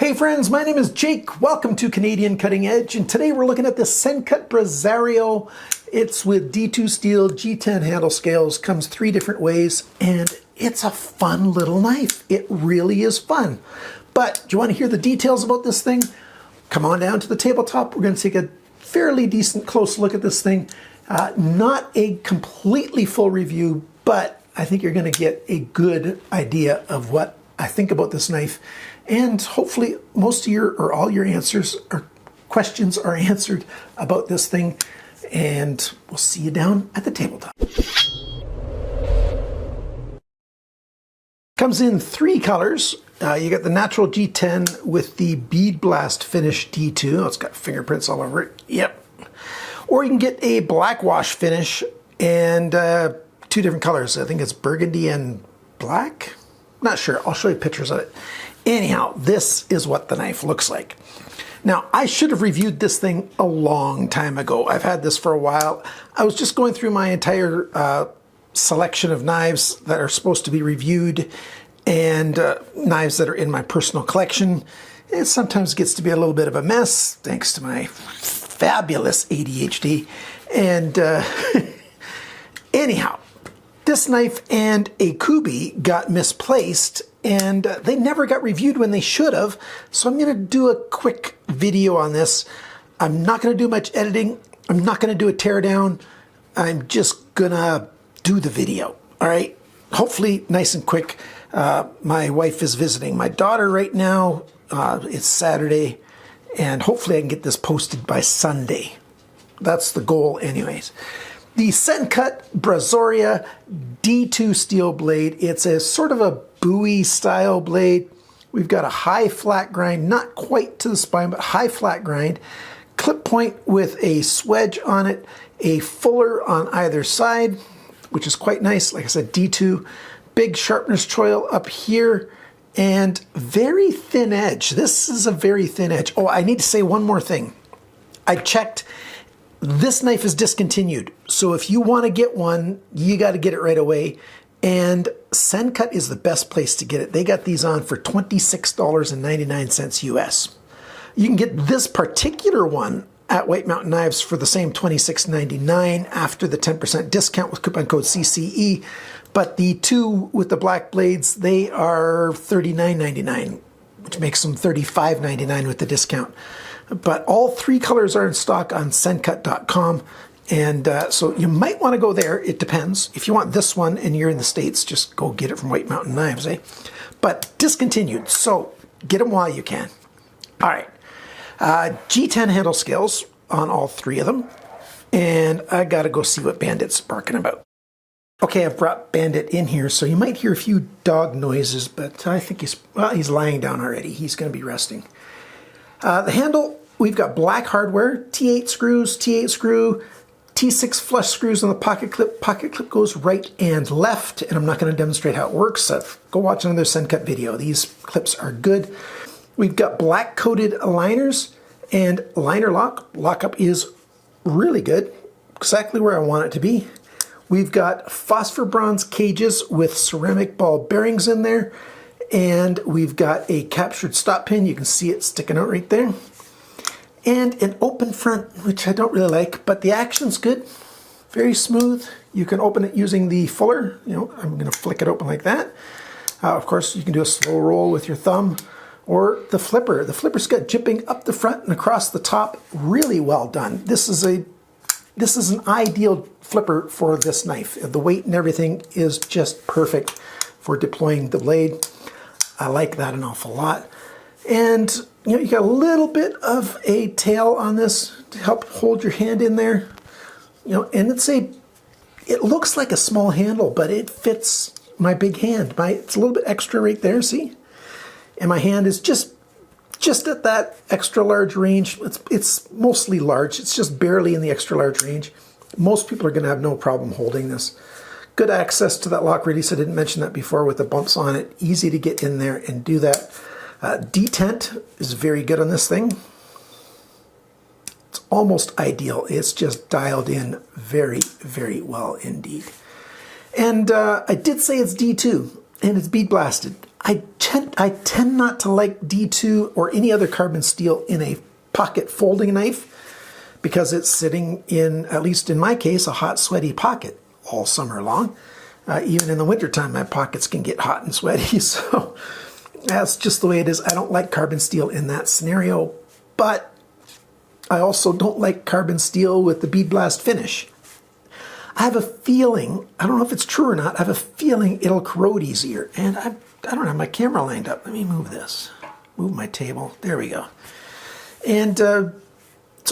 Hey friends, my name is Jake. Welcome to Canadian Cutting Edge, and today we're looking at the Sencut BRAZORIA. It's with D2 steel, G10 handle scales, comes 3 different ways, and it's a fun little knife. It really is fun. But do you want to hear the details about this thing? Come on down to the tabletop. We're going to take a fairly decent close look at this thing. Not a completely full review, but I think you're going to get a good idea of what I think about this knife. And hopefully most of your or all your answers or questions are answered about this thing. And we'll see you down at the tabletop. Comes in 3 colors. You got the natural G10 with the bead blast finish D2. Oh, it's got fingerprints all over it. Yep. Or you can get a black wash finish and 2 different colors. I think it's burgundy and black. Not sure. I'll show you pictures of it. Anyhow, this is what the knife looks like. Now, I should have reviewed this thing a long time ago. I've had this for a while. I was just going through my entire selection of knives that are supposed to be reviewed and knives that are in my personal collection. It sometimes gets to be a little bit of a mess, thanks to my fabulous ADHD. And anyhow, this knife and a Kubi got misplaced and they never got reviewed when they should have. So I'm going to do a quick video on this. I'm not going to do much editing. I'm not going to do a teardown. I'm just going to do the video. All right. Hopefully nice and quick. My wife is visiting my daughter right now. It's Saturday and hopefully I can get this posted by Sunday. That's the goal anyways. The Sencut BRAZORIA D2 steel blade. It's a sort of a Bowie style blade. We've got a high flat grind, not quite to the spine, but high flat grind. Clip point with a swedge on it, a fuller on either side, which is quite nice. Like I said, D2, big sharpness choil up here, and very thin edge. This is a very thin edge. Oh, I need to say one more thing. I checked. This knife is discontinued, so if you want to get one, you got to get it right away. And Sencut is the best place to get it. They got these on for $26.99 US. You can get this particular one at White Mountain Knives for the same $26.99 after the 10% discount with coupon code CCE. But the 2 with the black blades, they are $39.99, which makes them $35.99 with the discount. But all 3 colors are in stock on Sencut.com. And so you might want to go there. It depends. If you want this one and you're in the States, just go get it from White Mountain Knives, eh? But discontinued, so get them while you can. All right. G10 handle scales on all 3 of them. And I got to go see what Bandit's barking about. Okay, I've brought Bandit in here, so you might hear a few dog noises, but I think he's lying down already. He's going to be resting. The handle, we've got black hardware, T8 screws, T8 screw, T6 flush screws on the pocket clip. Pocket clip goes right and left, and I'm not going to demonstrate how it works. Go watch another Sencut video. These clips are good. We've got black coated aligners and liner lock. Lockup is really good, exactly where I want it to be. We've got phosphor bronze cages with ceramic ball bearings in there. And we've got a captured stop pin. You can see it sticking out right there. And an open front, which I don't really like, but the action's good. Very smooth. You can open it using the fuller. You know, I'm going to flick it open like that. Of course, you can do a slow roll with your thumb or the flipper. The flipper's got jipping up the front and across the top. Really well done. This is an ideal flipper for this knife. The weight and everything is just perfect for deploying the blade. I like that an awful lot. And you know, you got a little bit of a tail on this to help hold your hand in there. You know, and it looks like a small handle, but it fits my big hand. It's a little bit extra right there, see? And my hand is just at that extra large range. It's mostly large. It's just barely in the extra large range. Most people are going to have no problem holding this. Good access to that lock release. I didn't mention that before with the bumps on it. Easy to get in there and do that. Detent is very good on this thing. It's almost ideal. It's just dialed in very, very well indeed. And I did say it's D2 and it's bead blasted. I I tend not to like D2 or any other carbon steel in a pocket folding knife because it's sitting in, at least in my case, a hot, sweaty pocket all summer long. Even in the wintertime, my pockets can get hot and sweaty, so that's just the way it is. I don't like carbon steel in that scenario, but I also don't like carbon steel with the bead blast finish. I have a feeling, I don't know if it's true or not, I have a feeling it'll corrode easier. And I don't have my camera lined up. Let me move this. Move my table. There we go. And so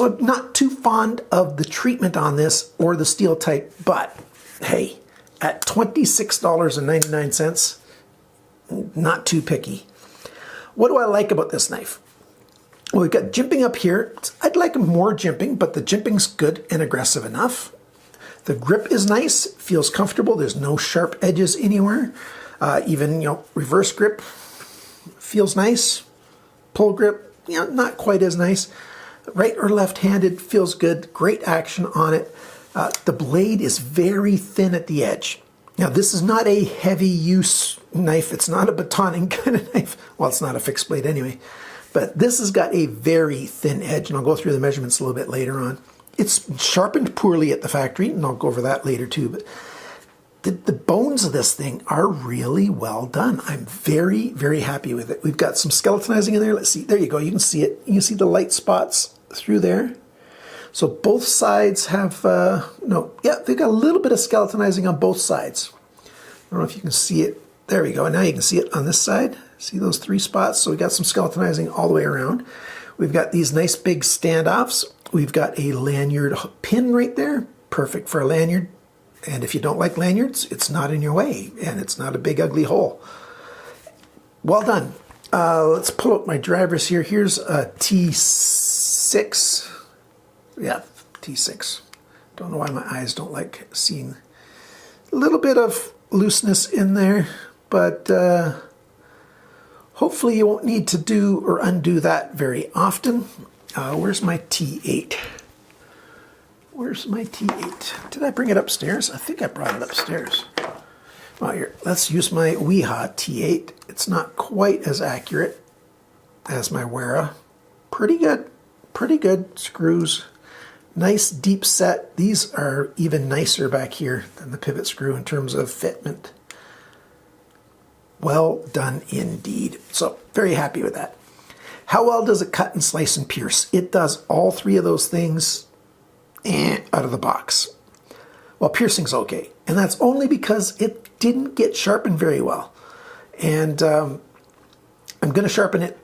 I'm not too fond of the treatment on this or the steel type, but hey, at $26.99, not too picky. What do I like about this knife? Well, we've got jimping up here. I'd like more jimping, but the jimping's good and aggressive enough. The grip is nice, feels comfortable. There's no sharp edges anywhere. Even, reverse grip feels nice. Pull grip, not quite as nice. Right or left-handed feels good. Great action on it. The blade is very thin at the edge. Now, this is not a heavy use knife. It's not a batoning kind of knife. Well, it's not a fixed blade anyway. But this has got a very thin edge, and I'll go through the measurements a little bit later on. It's sharpened poorly at the factory, and I'll go over that later too. But the bones of this thing are really well done. I'm very, very happy with it. We've got some skeletonizing in there. Let's see. There you go. You can see it. You can see the light spots through there. So both sides have, they've got a little bit of skeletonizing on both sides. I don't know if you can see it. There we go. And now you can see it on this side. See those 3 spots? So we got some skeletonizing all the way around. We've got these nice big standoffs. We've got a lanyard pin right there. Perfect for a lanyard. And if you don't like lanyards, it's not in your way. And it's not a big ugly hole. Well done. Let's pull up my drivers here. Here's a T6. Yeah, T6. Don't know why my eyes don't like seeing a little bit of looseness in there. But hopefully you won't need to do or undo that very often. Where's my T8? Where's my T8? Did I bring it upstairs? I think I brought it upstairs. Well, here, let's use my Weha T8. It's not quite as accurate as my Wera. Pretty good. Pretty good screws. Nice deep set. These are even nicer back here than the pivot screw in terms of fitment. Well done indeed. So very happy with that. How well does it cut and slice and pierce? It does all 3 of those things out of the box. Well, piercing's okay. And that's only because it didn't get sharpened very well. And I'm going to sharpen it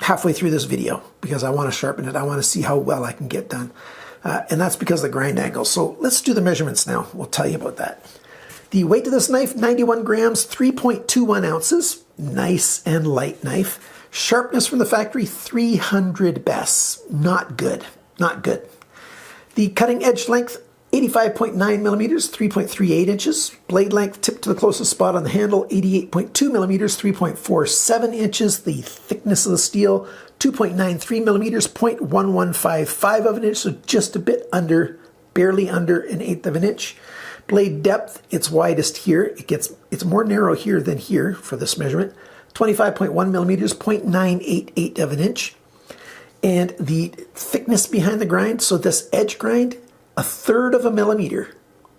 halfway through this video because I want to sharpen it. I want to see how well I can get done. And that's because of the grind angle. So let's do the measurements now. We'll tell you about that. The weight of this knife, 91 grams, 3.21 ounces. Nice and light knife. Sharpness from the factory, 300 best. Not good. Not good. The cutting edge length, 85.9 millimeters, 3.38 inches. Blade length, tip to the closest spot on the handle, 88.2 millimeters, 3.47 inches. The thickness of the steel, 2.93 millimeters, 0.1155 of an inch, so just a bit under, barely under 1/8 of an inch. Blade depth, it's widest here. It's more narrow here than here for this measurement. 25.1 millimeters, 0.988 of an inch. And the thickness behind the grind, so this edge grind, 1/3 of a millimeter,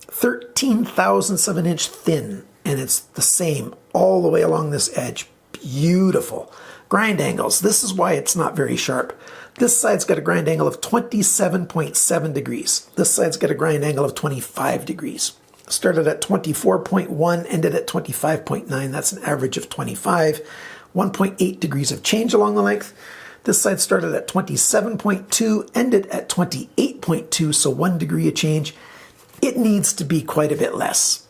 13/1000ths of an inch thin. And it's the same all the way along this edge. Beautiful. Grind angles, this is why it's not very sharp. This side's got a grind angle of 27.7 degrees. This side's got a grind angle of 25 degrees. Started at 24.1, ended at 25.9. That's an average of 25. 1.8 degrees of change along the length. This side started at 27.2, ended at 28.2, so 1 degree of change. It needs to be quite a bit less.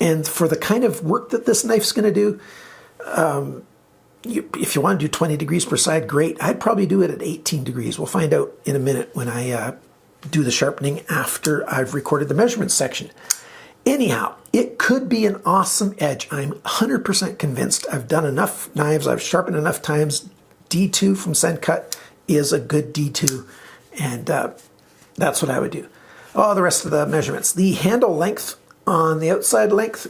And for the kind of work that this knife's going to do, if you want to do 20 degrees per side, great. I'd probably do it at 18 degrees. We'll find out in a minute when I do the sharpening after I've recorded the measurements section. Anyhow, it could be an awesome edge. I'm 100% convinced. I've done enough knives. I've sharpened enough times. D2 from Sencut is a good D2, and that's what I would do. Oh, the rest of the measurements. The handle length on the outside length,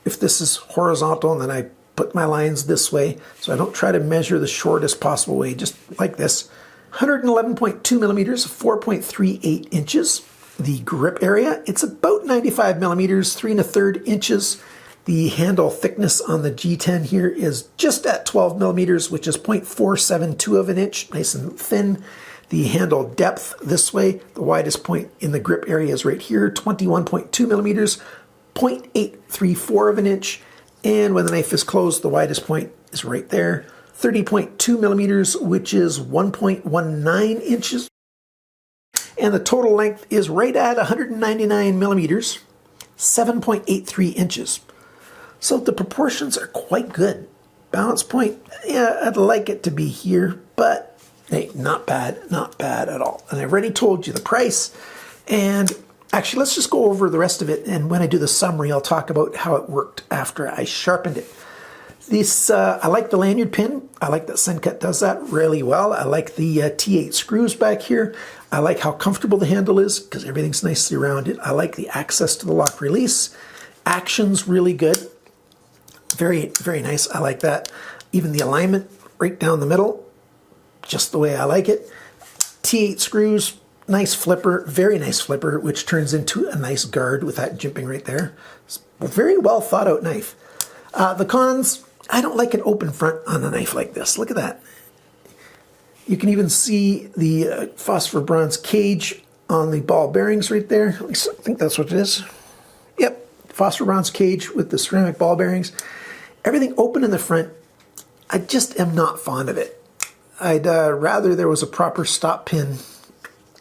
if this is horizontal and then I put my lines this way, so I don't try to measure the shortest possible way, just like this. 111.2 millimeters, 4.38 inches. The grip area, it's about 95 millimeters, 3 1/3 inches. The handle thickness on the G10 here is just at 12 millimeters, which is 0.472 of an inch, nice and thin. The handle depth this way, the widest point in the grip area is right here, 21.2 millimeters, 0.834 of an inch. And when the knife is closed, the widest point is right there, 30.2 millimeters, which is 1.19 inches. And the total length is right at 199 millimeters, 7.83 inches. So the proportions are quite good. Balance point, yeah, I'd like it to be here, but hey, not bad at all. And I've already told you the price. And actually, let's just go over the rest of it. And when I do the summary, I'll talk about how it worked after I sharpened it. This, I like the lanyard pin. I like that Sencut does that really well. I like the T8 screws back here. I like how comfortable the handle is because everything's nicely rounded. I like the access to the lock release. Action's really good. Very, very nice. I like that. Even the alignment right down the middle, just the way I like it. T8 screws, nice flipper, very nice flipper, which turns into a nice guard with that jimping right there. It's a very well thought out knife. The cons, I don't like an open front on a knife like this. Look at that. You can even see the phosphor bronze cage on the ball bearings right there. At least I think that's what it is. Yep, phosphor bronze cage with the ceramic ball bearings. Everything open in the front. I just am not fond of it. I'd rather there was a proper stop pin,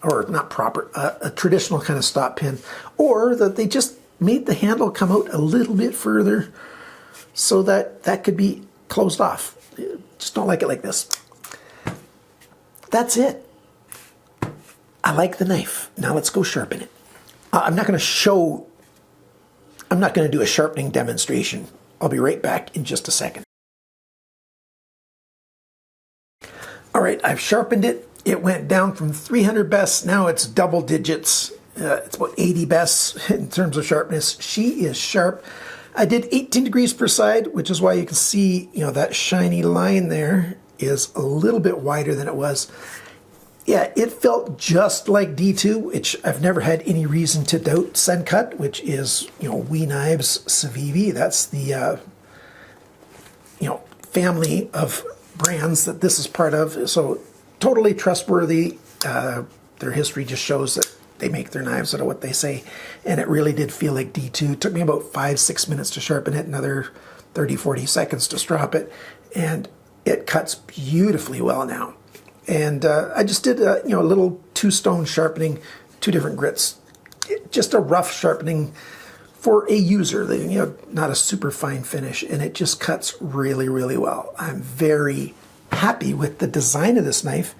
or not proper, a traditional kind of stop pin, or that they just made the handle come out a little bit further so that that could be closed off. Just don't like it like this. That's it. I like the knife. Now let's go sharpen it. I'm not going to do a sharpening demonstration. I'll be right back in just a second. All right, I've sharpened it. It went down from 300 bests. Now it's double digits. It's about 80 bests in terms of sharpness. She is sharp. I did 18 degrees per side, which is why you can see, that shiny line there is a little bit wider than it was. Yeah, it felt just like D2, which I've never had any reason to doubt. Sencut, which is, We Knives Civivi. That's the, family of brands that this is part of. So totally trustworthy. Their history just shows that they make their knives out of what they say. And it really did feel like D2. It took me about 5-6 minutes to sharpen it, another 30-40 seconds to strop it. And it cuts beautifully well now. And I just did a little 2-stone sharpening, 2 different grits. Just a rough sharpening for a user, not a super fine finish, and it just cuts really, really well. I'm very happy with the design of this knife.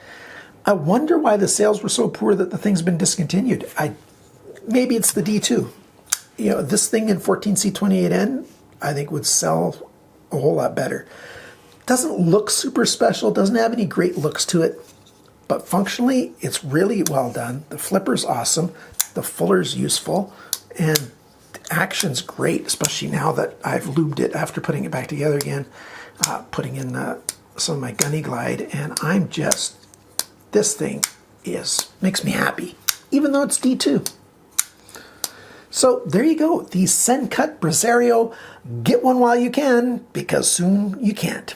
I wonder why the sales were so poor that the thing's been discontinued. Maybe it's the D2. This thing in 14C28N, I think would sell a whole lot better. Doesn't look super special, doesn't have any great looks to it, but functionally, it's really well done. The flipper's awesome, the fuller's useful, and the action's great, especially now that I've lubed it after putting it back together again, putting in some of my Gunny Glide, and this thing makes me happy, even though it's D2. So there you go, the Sencut BRAZORIA. Get one while you can, because soon you can't.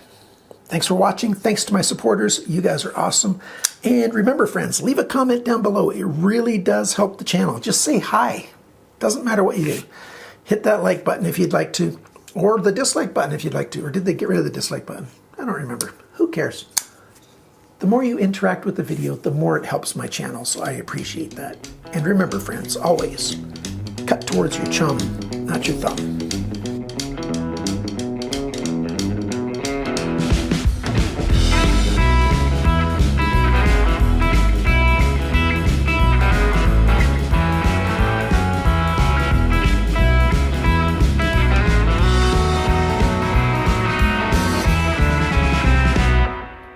Thanks for watching. Thanks to my supporters. You guys are awesome. And remember, friends, leave a comment down below. It really does help the channel. Just say hi. Doesn't matter what you do. Hit that like button if you'd like to, or the dislike button if you'd like to. Or did they get rid of the dislike button? I don't remember. Who cares? The more you interact with the video, the more it helps my channel, so I appreciate that. And remember, friends, always cut towards your chum, not your thumb.